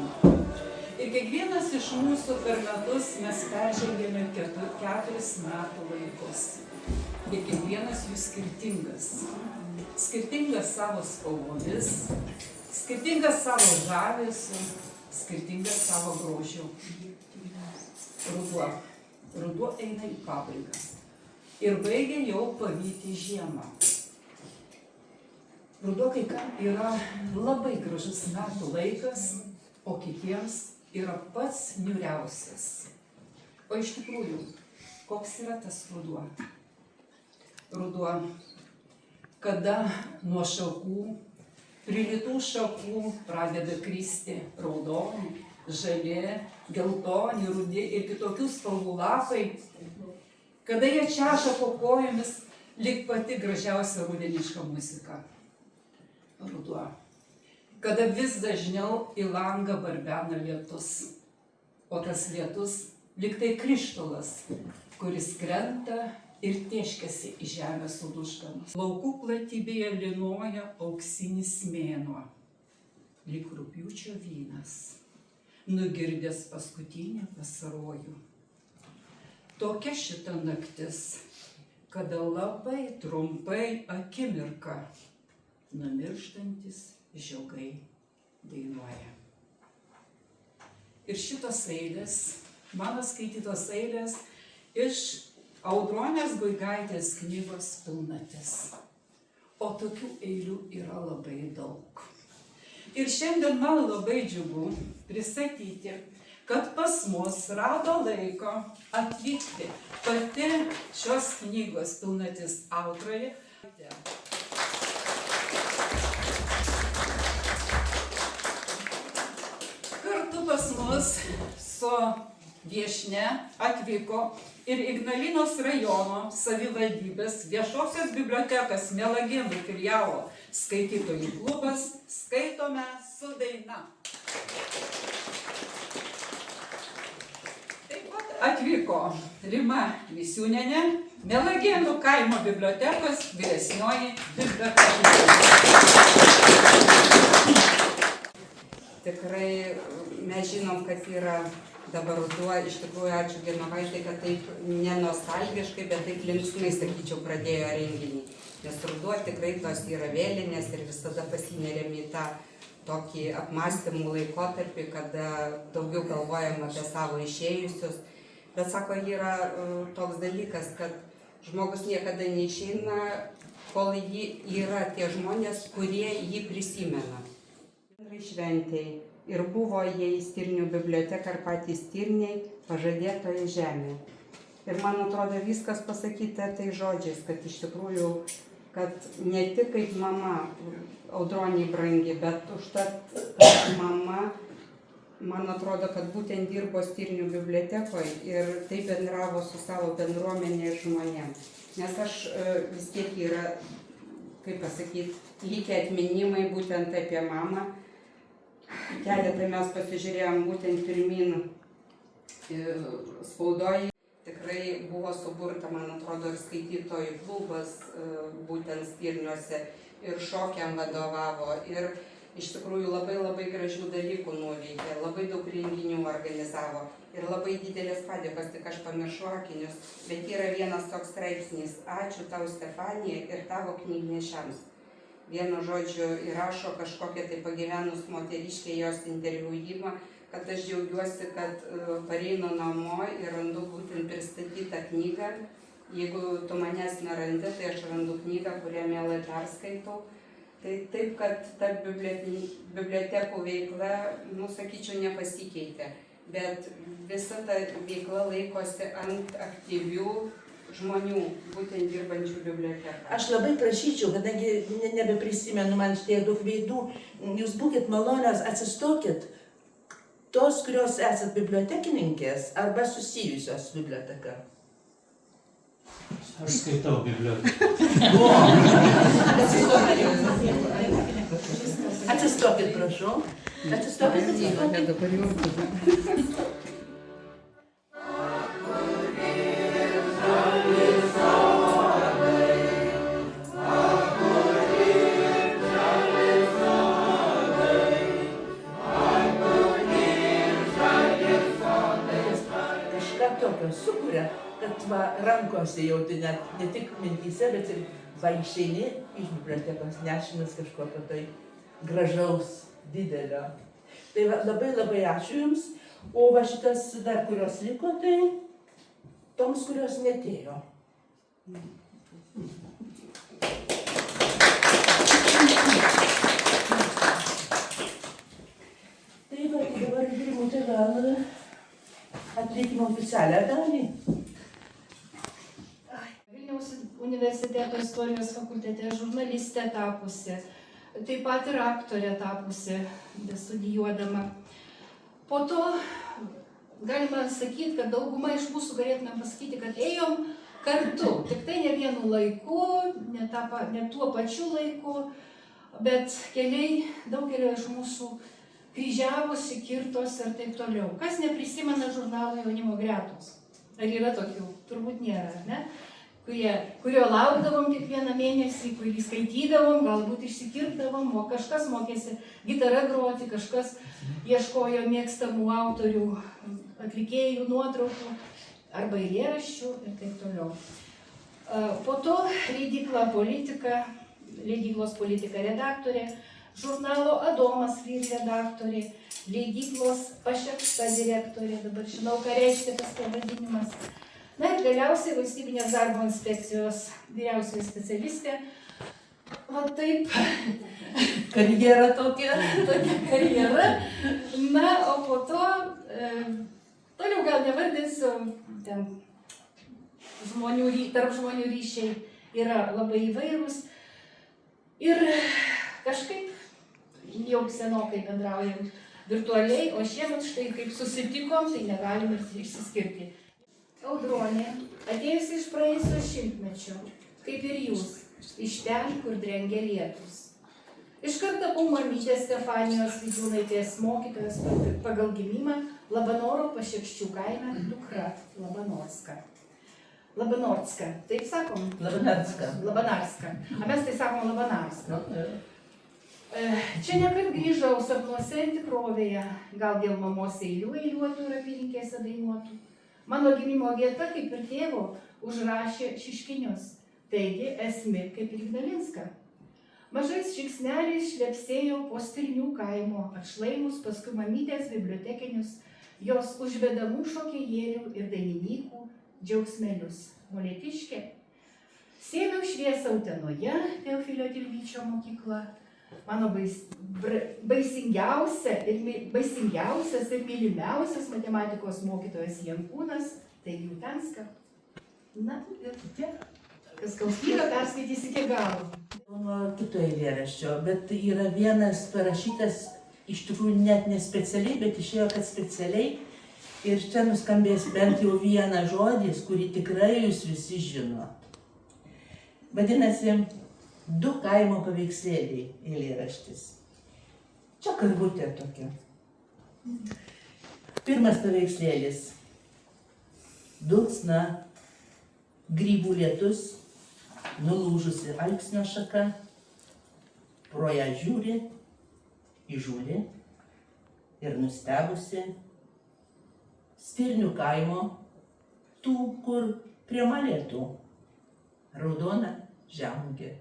metų. Ir kiekvienas iš mūsų per metus mes peržengėme 4 metų laikus. Ir kiekvienas jų skirtingas. Skirtingas savo spalvomis, skirtingas savo žavesiu, skirtingas savo grožiu. Ruduo eina į pabaigą. Ir baigia jau pavyti žiemą. Ruduo kai kam yra labai gražus metų laikas, o kitiems yra pats niūriausias. O iš tikrųjų, koks yra tas ruduo? Ruduo, kada nuo šakų, prilitų šakų pradeda kristi raudoni, žali, geltoni, rudi ir kitokių spalvų lapai, kada jie češa po kojomis lyg pati gražiausia rudeniška muzika. Ruduo, kada vis dažniau į langą barbena lietus, o tas lietus lyg tai krištolas, kuris krenta ir tėškėsi į žemę suduždamas. Laukų platybėje lynoja auksinis mėnuo, lyg rugpjūčio vynas, nugirdęs paskutinį vasarojų. Tokia šita naktis, kada labai trumpai akimirką numirštantis žiogai dainuoja. Ir šitos eilės, mano skaitytos eilės iš Audronės Guigaitės knygos Pilnatis. O tokių eilių yra labai daug. Ir šiandien man labai džiugu pristatyti, kad pas mus rado laiko atvykti pati šios knygos Pilnatis autorė. Kartu pas mus su viešnia atvyko ir Ignalinos rajono savivaldybės viešosios bibliotekos Mielagėnų filialo skaitytojų klubas Skaitome su daina. Taip pat atvyko Rima Misiūnienė, Mielagėnų kaimo bibliotekos vyresnioji bibliotekininkė. Tikrai mes žinom, kad yra dabar ruduo, iš tikrųjų ačiū Genovaitei, kad taip nenostalgiškai, bet taip linksmai, sakyčiau, pradėjo renginį. Nes ruduo tikrai tos yra vėlinės ir visada pasineriam į tą tokį apmąstymų laikotarpį, kada daugiau galvojam apie savo išėjusius. Bet sako, yra toks dalykas, kad žmogus niekada neišeina, kol jį yra tie žmonės, kurie jį prisimena. Šventėj ir buvo jie Stirnių biblioteka ar patys Stirniai pažadėtoje žemė. Ir man atrodo viskas pasakyta tai žodžiais, kad iš tikrųjų, kad ne tik kaip mama Audroniai brangi, bet užtat mama, man atrodo, kad būtent dirbo Stirnių bibliotekoje ir taip bendravo su savo bendruomenė ir žmonėms. Nes aš vis tiek yra, kaip pasakyti, likę atminimai būtent apie mamą. Keletą mes pasižiūrėjom būtent pirmin spaudoje. Tikrai buvo suburta, man atrodo, ir skaitytojų klubas būtent Stirniuose ir šokiam vadovavo. Ir iš tikrųjų labai gražių dalykų nuveikė, labai daug renginių organizavo. Ir labai didelės padėkos, tik aš pamiršau akinius. Bet yra vienas toks straipsnis. Ačiū tau, Stefanija, ir tavo knygnešiams. Vienu žodžiu įrašo kažkokią tai pagyvenus moteriškę jos interviu įmą, kad aš džiaugiuosi, kad pareinu namo ir randu būtent pristatytą knygą. Jeigu tu manęs nerandi, tai aš randu knygą, kurią mielai perskaitau. Tai taip, kad ta bibliotekų veikla, sakyčiau, nepasikeitė. Bet visa ta veikla laikosi ant aktyvių žmonių, būtent dirbančių biblioteką. Aš labai prašyčiau, kadangi nebeprisimenu man tiek daug veidų, jūs būkit malonios, atsistokit, tos, kurios esat bibliotekininkės arba susijusios su biblioteka. Aš skaitau biblioteką. Atsistokit, prašau. Atsistokit. va rankose jau, tai net ne tik mintyse, bet ir va išeini iš bibliotekos nešinas kažkokio tai gražaus, didelio. Tai va, labai labai ačiū Jums. O va šitas dar kurios liko, tai toms, kurios netėjo. Tai va, tai dabar Vilmutė gal atlikime oficialią dalį. Vilniaus universiteto istorijos fakultete žurnalistė tapusi, taip pat ir aktorė tapusi, bestudijuodama. Po to galima sakyti, kad dauguma iš mūsų galėtume pasakyti, kad ėjom kartu, tik tai ne vienu laiku, ne tuo pačiu laiku, bet daugelio iš mūsų kryžiavosi, kirtos ir taip toliau. Kas neprisimena žurnalo Jaunimo gretos? Ar yra tokių? Turbūt nėra, ar ne? Kurio laukdavom kiekvieną mėnesį, kurį skaitydavom, galbūt išsikirpdavom, o kažkas mokėsi gitarą groti, kažkas ieškojo mėgstamų autorių, atlikėjų nuotraukų arba eilėraščių ir taip toliau. Po to leidyklos Politika redaktorė, žurnalo Adomas vyr redaktorė, leidyklos Pašekta direktorė, dabar žinau, ką reiškia tas pavadinimas. Na ir galiausiai Valstybinės darbo inspekcijos vyriausioji specialistė. Va taip. Karjera tokia. Tokia karjera. Na, o po to, toliau gal nevardinsiu, ten tarp žmonių ryšiai yra labai įvairūs. Ir kažkaip jau senokai bendraujam virtualiai, o šiemet štai kaip susitikom, tai negalim ir išsiskirti. Audronė, atėjusi iš praėjusio šimtmečio, kaip ir jūs, iš ten, kur drengia lietus. Iš karto tapau mamytės Stefanijos Vidžiūnaitės mokytojos pagal gimimą Labanoro Pašekščių kaime dukra Labanorska. Labanorska, taip sakom? Labanarska. A mes tai sakom Labanarska. Čia nekart grįžau sapnuose ir tikrovėje, gal dėl mamos eiliuotų ir apylinkėse dainuotų. Mano gimimo vieta, kaip ir tėvo, užrašė Šiškinius, taigi esmė kaip ir Ignalinska. Mažais žingsneliais šlepsėjau po Stirnių kaimo, atšlaimus paskui mamytės bibliotekinius, jos užvedamų šokėjėlių ir dainininkų džiaugsmelius. Molėtiškė. Sėmiau šviesą Utenoje, Teofilio Tilvyčio mokykla. Mano baisingiausias ir mylimiausias matematikos mokytojas Jankūnas, taigi Utenska. Na, ir tiek. Kas klausyra, perskaitys iki galo. Nuo kito eilėraščio, bet yra vienas parašytas, iš tikrųjų net nespecialiai, bet išėjo, kad specialiai. Ir čia nuskambės bent jau vienas žodis, kurį tikrai jūs visi žino. Vadinasi, 2 kaimo paveikslėliai eilėraštis. Čia karvutė tokia. Pirmas paveikslėlis. Dulksna, grybų lietus, nulūžusi alksnio šaka, pro ją žiūri, įžūli ir nustebusi Stirnių kaimo, tų, kur prie Malėtų, raudona žemugė.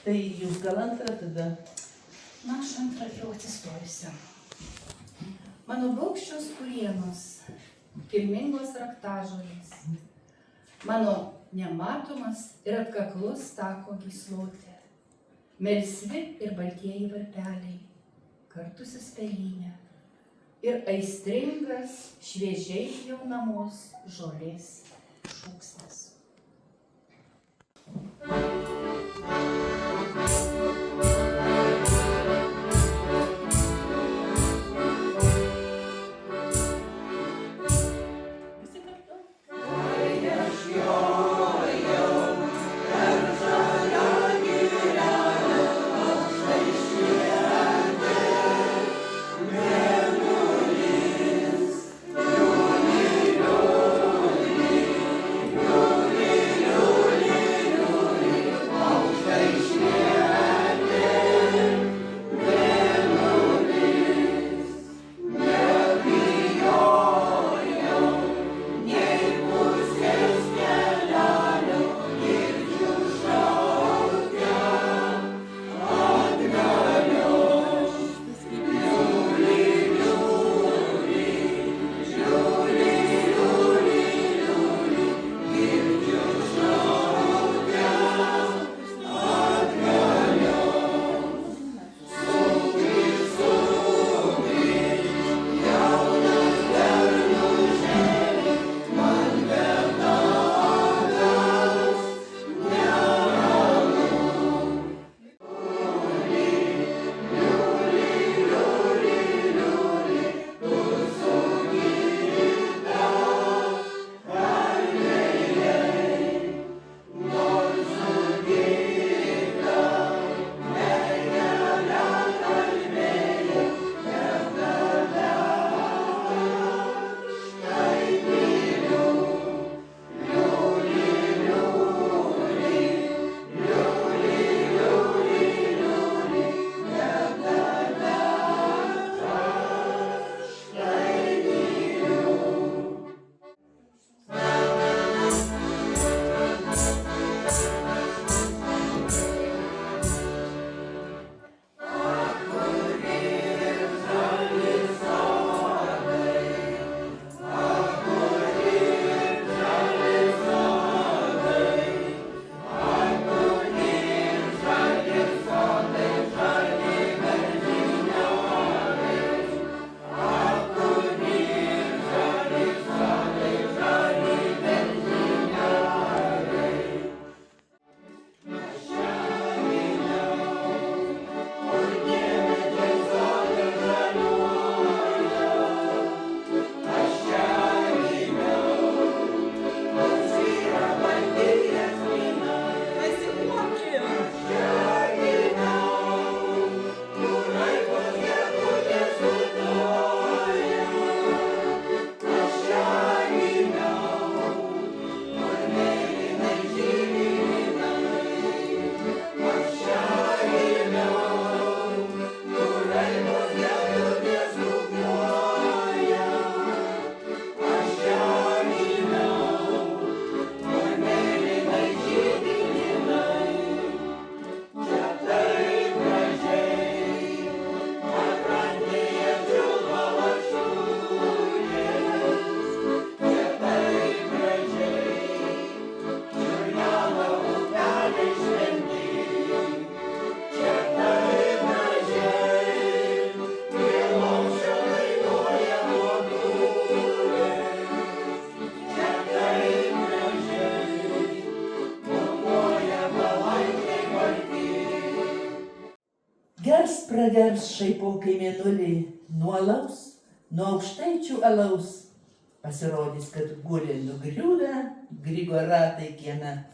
Tai jūs gal antrą tada? Na, aš antrą jau atsistojusi. Mano baugščios kurienos, kilmingos raktažolės, mano nematomas ir atkaklus tako gyslotė, melsvi ir baltieji varpeliai, kartusis pelyne ir aistringas, šviežiai jaunamos žolės šūksnis. Thank you. Gers pragers šaipokai mėnuliai nuo alaus, nuo aukštaičių alaus. Pasirodys, kad guli nugriuvę Grigo ratai kieme.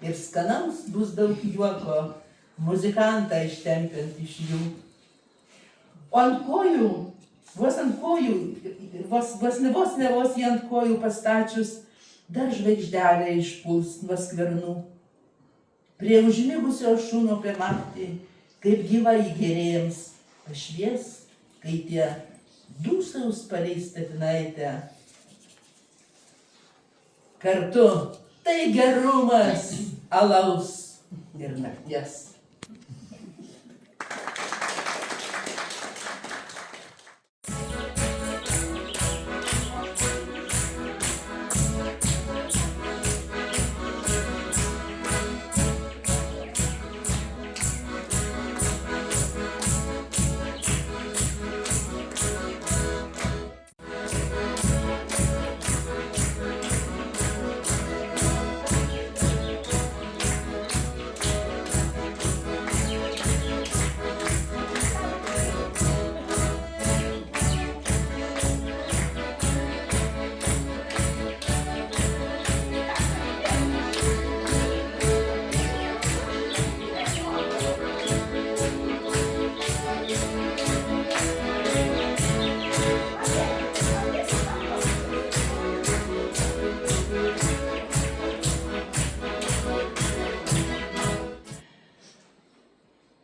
Ir skanaus bus daug juoko, muzikantą ištempiant iš jų. O ant kojų, vos jį ant kojų pastačius, dar žvaigždelė išpuls nuo skvernų. Prie užmigusio šūno pamatyti, kaip gyva įgerėjams pašvies, kai tie dūsaus paleis statinaitę. Kartu tai gerumas alaus ir nakties.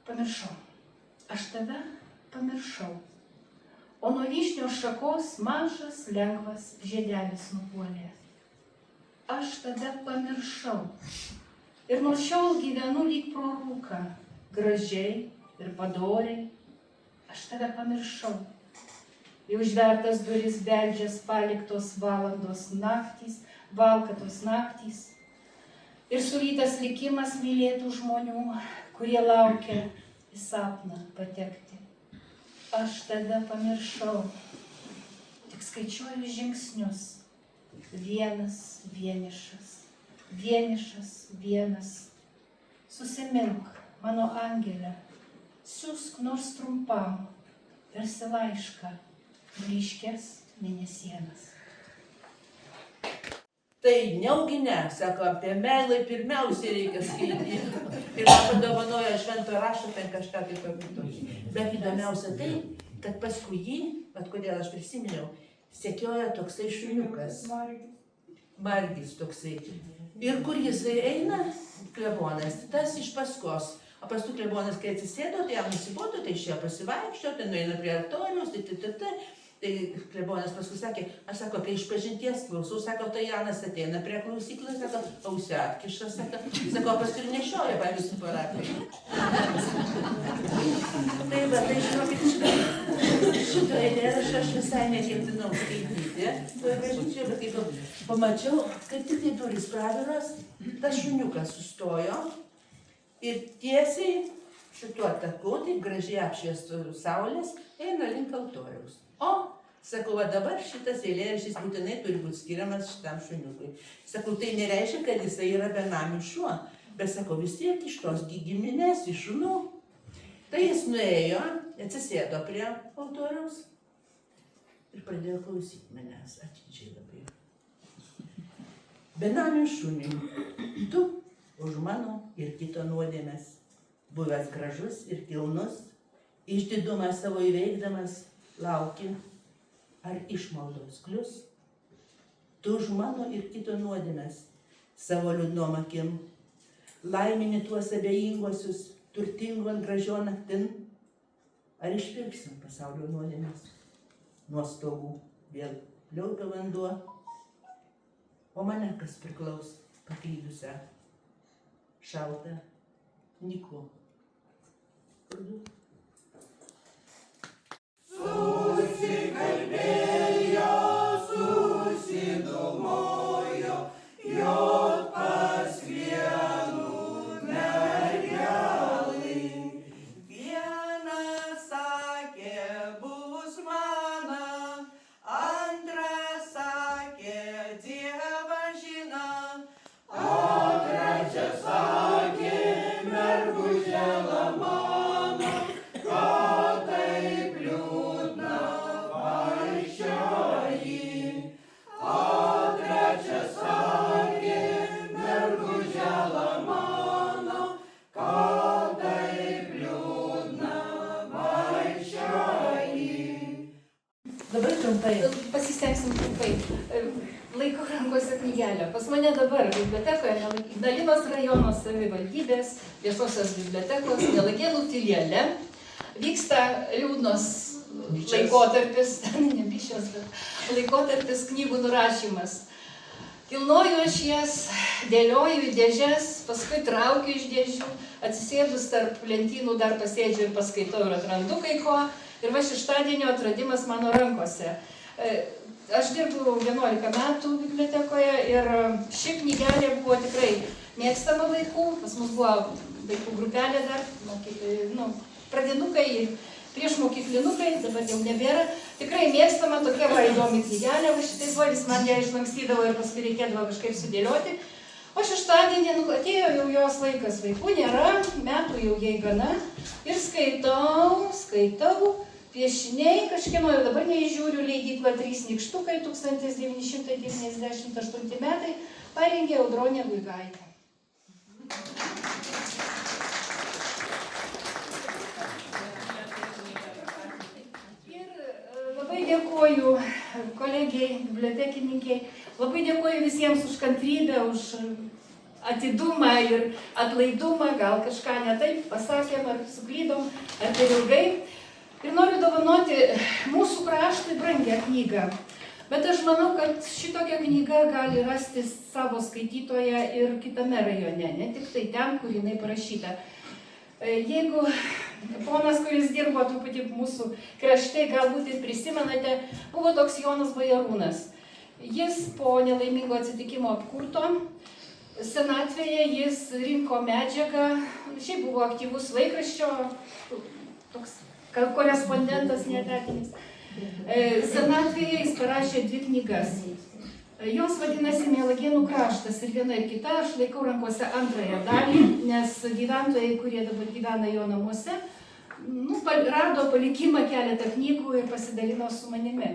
Pamiršau. Aš tave pamiršau. O nuo vyšnios šakos mažas, lengvas žiedelis nupuolė. Aš tave pamiršau. Ir nuo šiol gyvenu lyg pro rūką, gražiai ir padoriai. Aš tave pamiršau. Į užvertas duris beldžias paliktos valandos naktys, valkatos naktys. Ir sulytas likimas mylėtų žmonių, kurie laukia į sapną patekti. Aš tave pamiršau. Tik skaičiuoju žingsnius. Vienas, vienišas, vienišas, vienas. Susimink, mano angelė, siųsk nors trumpam, tarsi laišką, ryškės mėnesienas. Tai neugi ne, sako, apie meilę pirmiausiai reikia skaityti. Ir man padovanojo švento rašto ten kažką tai pabūtų. Bet įdomiausia tai, kad paskui jį, bet kodėl aš prisiminiau, sekioja toksai šuniukas. Margis toksai. Ir kur jisai eina, klebonas, tas iš paskos. O paskui klebonas, kai atsisėdo, tai jam nusibodo, tai išėjo pasivaikščio, tai nueina prie altoriaus, Tai klebonas paskui sakė, aš sako, kai iš pažinties klausau, sako, tai Janas ateina prie klausyklos, sako, ausį atkiša, sako, paskui ir nešioja, pavyzdžiui, su parapija. Tai va, tai žinokit, šito eilėraščio aš visai neketinau skaityti. Bet kaip pamačiau, kad tik tai durys praviros, tas šuniukas sustojo ir tiesiai šituo taku, taip gražiai apšviestų saulės, eina link altoriaus. O, sakau, va dabar šitas eilėraštis būtinai turi būti skiriamas šitam šuniukui. Sakau, tai nereiškia, kad jisai yra benamių šuo, bet sakau, vis tiek iš tos giminės, iš šunų. Tai jis nuėjo, atsisėdo prie altoriaus ir pradėjo klausyti manęs, atidžiai labai. Benamių šuniui, tu už mano ir kito nuodėmes, buvęs gražus ir kilnus, išdidumą savo įveikdamas, lauki, ar išmaldos klius. Tu už mano ir kito nuodėmes, savo liūdnom akim, laimini tuos abejinguosius, turtingon gražion naktin, ar išpirksim pasaulio nuodėmes. Nuo stogų vėl pliaukia vanduo, o mane kas priklaus paklydusią, šaltą, nyku. Susikalbėjo, susidomojo, jog pas vienų mergelai. Vienas sakė, bus mano, antras sakė, Dievas žino, o trečias sakė, mergužėla mano. trumpai. Pasistengsim trumpai. Laikau rankose knygelę. Pas mane dabar bibliotekoje Ignalinos rajono savivaldybės viešosios bibliotekos Mielagėnų filiale vyksta liūdnos laikotarpis, ne biščios, bet laikotarpis knygų nurašymas. Kilnoju aš jas, dėlioju į dėžes, paskui traukiu iš dėžių, atsisėdus tarp lentynų dar pasėdžiu ir paskaitau ir atrandu kai ko. Ir va šeštadienio atradimas mano rankose. Aš dirbu 11 metų bibliotekoje ir ši knygelė buvo tikrai mėgstama vaikų. Pas mus buvo vaikų grupelė dar, pradinukai ir priešmokyklinukai, dabar jau nebėra. Tikrai mėgstama tokia va įdomi knygelė, va šitais vis man ją išlankstydavo ir paskui reikėdavo kažkaip sudėlioti. O šeštadienį atėjo jau jos laikas, vaikų nėra, metų jau jai gana. Ir skaitau, piešiniai kažkieno ir dabar neįžiūriu, leidykla 3 nykštukai, 1998 metai, parengė Audronė Guigaitė. Labai dėkoju kolegijai, bibliotekininkiai, labai dėkoju visiems už kantrybę, už atidumą ir atlaidumą, gal kažką ne taip pasakėm ar suklydom, ar per ilgai. Ir noriu dovanoti mūsų kraštui brangią knygą. Bet aš manau, kad šitokia knyga gali rasti savo skaitytoją ir kitame rajone, ne tik tai ten, kur jinai parašyta. Jeigu ponas, kuris dirbo truputį mūsų krašte, galbūt ir prisimenate, buvo toks Jonas Bajarūnas. Jis po nelaimingo atsitikimo apkurto, senatvėje jis rinko medžiagą, šiaip buvo aktyvus laikraščio, toks korespondentas neetatinis. Senatvėje jis parašė 2 knygas. Jos vadinasi Mielagėnų kraštas ir viena ir kita, aš laikau rankose antrąją dalį, nes gyventojai, kurie dabar gyvena jo namuose, rado palikimą keletą knygų ir pasidalino su manimi.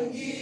brangi